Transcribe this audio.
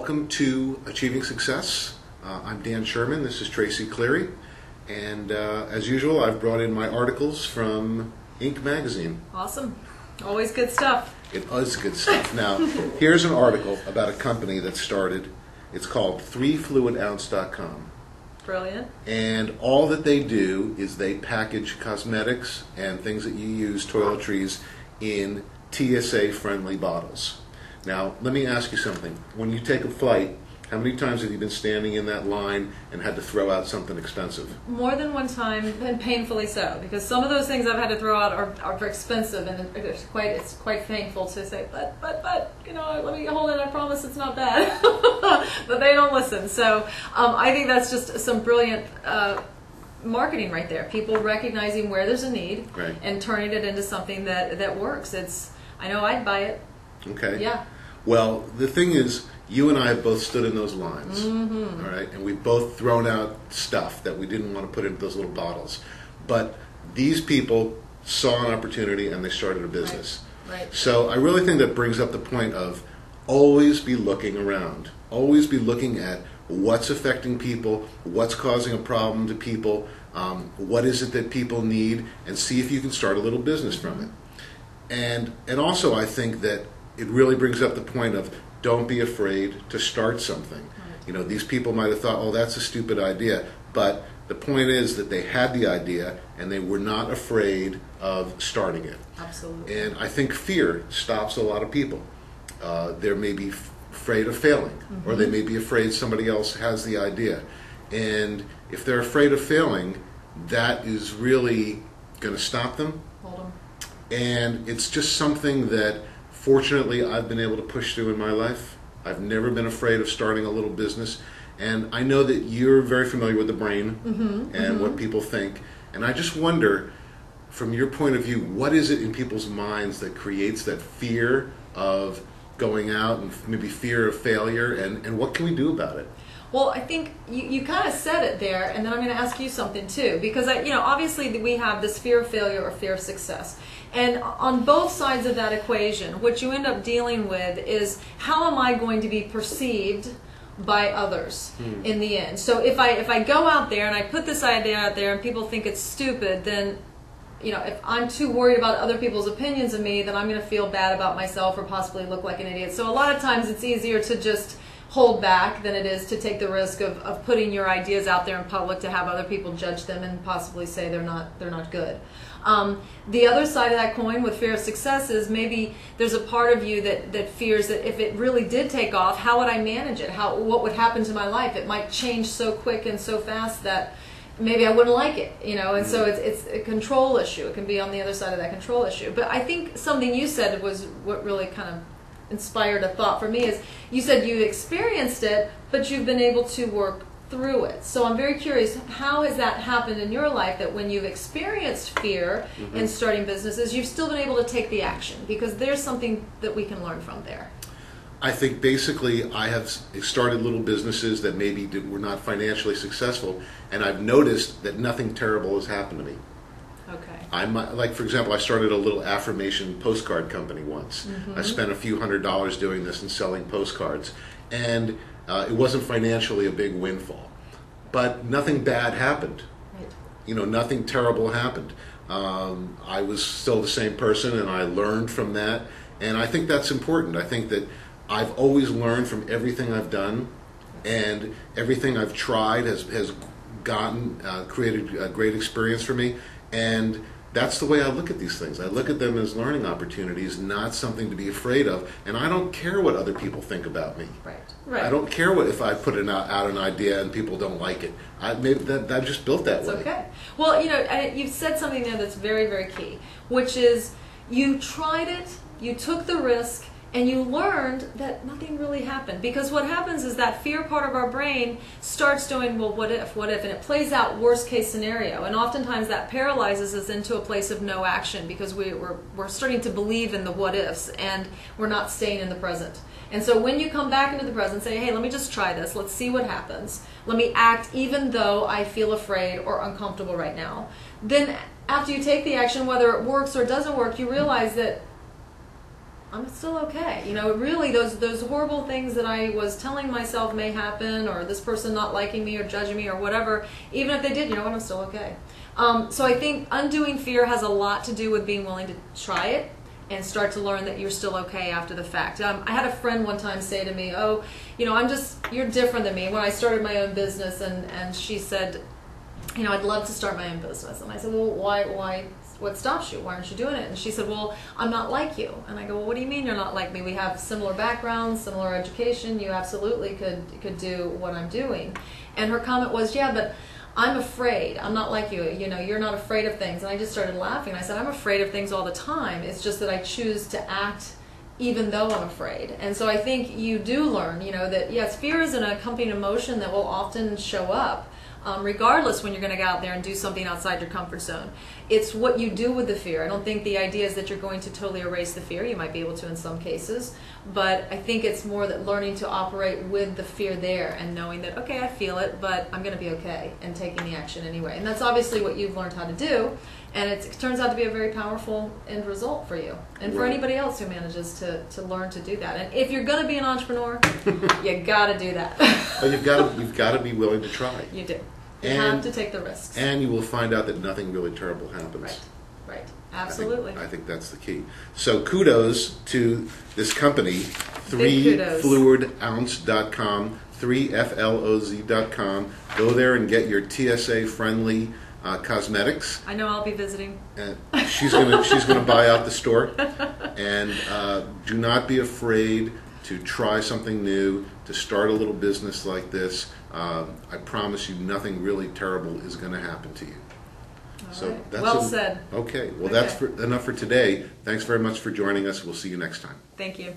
Welcome to Achieving Success. I'm Dan Sherman. This is Traci Cleary. And as usual, I've brought in my articles from Inc. magazine. Awesome. Always good stuff. It is good stuff. Now, here's an article about a company that started. It's called 3fluidounce.com. Brilliant. And all that they do is they package cosmetics and things that you use, toiletries, in TSA-friendly bottles. Now, let me ask you something. When you take a flight, how many times have you been standing in that line and had to throw out something expensive? More than one time, and painfully so, because some of those things I've had to throw out are expensive, and it's quite painful to say, but you know, let me hold it. I promise it's not bad. But they don't listen. So I think that's just some brilliant marketing right there. People recognizing where there's a need, right, and turning it into something that works. I know I'd buy it. Okay. Yeah. Well, the thing is, you and I have both stood in those lines, mm-hmm. all right, and we've both thrown out stuff that we didn't want to put into those little bottles. But these people saw an opportunity and they started a business. Right. So I really think that brings up the point of always be looking around. Always be looking at what's affecting people, what's causing a problem to people, what is it that people need, and see if you can start a little business from it. And also I think that it really brings up the point of don't be afraid to start something. Right. You know, these people might have thought, oh, that's a stupid idea. But the point is that they had the idea and they were not afraid of starting it. Absolutely. And I think fear stops a lot of people. They may be afraid of failing, mm-hmm. or they may be afraid somebody else has the idea. And if they're afraid of failing, that is really going to stop them. Hold them. And it's just something that fortunately I've been able to push through in my life. I've never been afraid of starting a little business. And I know that you're very familiar with the brain, mm-hmm, and mm-hmm. what people think. And I just wonder, from your point of view, what is it in people's minds that creates that fear of going out and maybe fear of failure, and what can we do about it? Well, I think you kind of said it there, and then I'm going to ask you something too, because obviously we have this fear of failure or fear of success, and on both sides of that equation, what you end up dealing with is how am I going to be perceived by others in the end. So if I go out there and I put this idea out there and people think it's stupid, then if I'm too worried about other people's opinions of me, then I'm going to feel bad about myself or possibly look like an idiot. So a lot of times it's easier to just hold back than it is to take the risk of putting your ideas out there in public to have other people judge them and possibly say they're not good. The other side of that coin with fear of success is maybe there's a part of you that fears that if it really did take off, how would I manage it? What would happen to my life? It might change so quick and so fast that maybe I wouldn't like it, and so it's a control issue. It can be on the other side of that control issue. But I think something you said was what really kind of inspired a thought for me is you said you experienced it, but you've been able to work through it. So I'm very curious, how has that happened in your life that when you've experienced fear mm-hmm. in starting businesses, you've still been able to take the action? Because there's something that we can learn from there. I think basically I have started little businesses that maybe were not financially successful, and I've noticed that nothing terrible has happened to me. Okay. For example, I started a little affirmation postcard company once. Mm-hmm. I spent a few $100s doing this and selling postcards, and it wasn't financially a big windfall. But nothing bad happened. Right. Nothing terrible happened. I was still the same person, and I learned from that, and I think that's important. I think that I've always learned from everything I've done, and everything I've tried has created a great experience for me, and that's the way I look at these things. I look at them as learning opportunities, not something to be afraid of, and I don't care what other people think about me. Right. I don't care if I put out an idea and people don't like it. I'm just built that way. Okay. Well, you've said something there that's very, very key, which is you tried it, you took the risk, and you learned that nothing really happened. Because what happens is that fear part of our brain starts doing, well, what if, and it plays out worst case scenario. And oftentimes that paralyzes us into a place of no action because we're starting to believe in the what ifs and we're not staying in the present. And so when you come back into the present, say, hey, let me just try this. Let's see what happens. Let me act even though I feel afraid or uncomfortable right now. Then after you take the action, whether it works or doesn't work, you realize that I'm still okay. You know, really, those horrible things that I was telling myself may happen, or this person not liking me or judging me or whatever, even if they did, you know what, I'm still okay. So I think undoing fear has a lot to do with being willing to try it and start to learn that you're still okay after the fact. I had a friend one time say to me, oh, you know, you're different than me. When I started my own business, and she said, you know, I'd love to start my own business. And I said, well, why, what stops you? Why aren't you doing it? And she said, well, I'm not like you. And I go, well, what do you mean you're not like me? We have similar backgrounds, similar education. You absolutely could do what I'm doing. And her comment was, yeah, but I'm afraid. I'm not like you. You know, you're not afraid of things. And I just started laughing. I said, I'm afraid of things all the time. It's just that I choose to act even though I'm afraid. And so I think you do learn, you know, that yes, fear is an accompanying emotion that will often show up. Regardless when you're going to go out there and do something outside your comfort zone. It's what you do with the fear. I don't think the idea is that you're going to totally erase the fear. You might be able to in some cases. But I think it's more that learning to operate with the fear there and knowing that, okay, I feel it, but I'm going to be okay, and taking the action anyway. And that's obviously what you've learned how to do. And it turns out to be a very powerful end result for you. And for anybody else who manages to learn to do that. And if you're going to be an entrepreneur, you got to do that. Well, you've got to be willing to try. You do. You have to take the risks. And you will find out that nothing really terrible happens. Right. Absolutely. I think that's the key. So kudos to this company, Big kudos. 3fluidounce.com, 3floz.com. Go there and get your TSA-friendly cosmetics. I know I'll be visiting. And she's gonna buy out the store. And do not be afraid to try something new, to start a little business like this. I promise you nothing really terrible is going to happen to you. All right. Well said. Okay, well that's enough for today. Thanks very much for joining us. We'll see you next time. Thank you.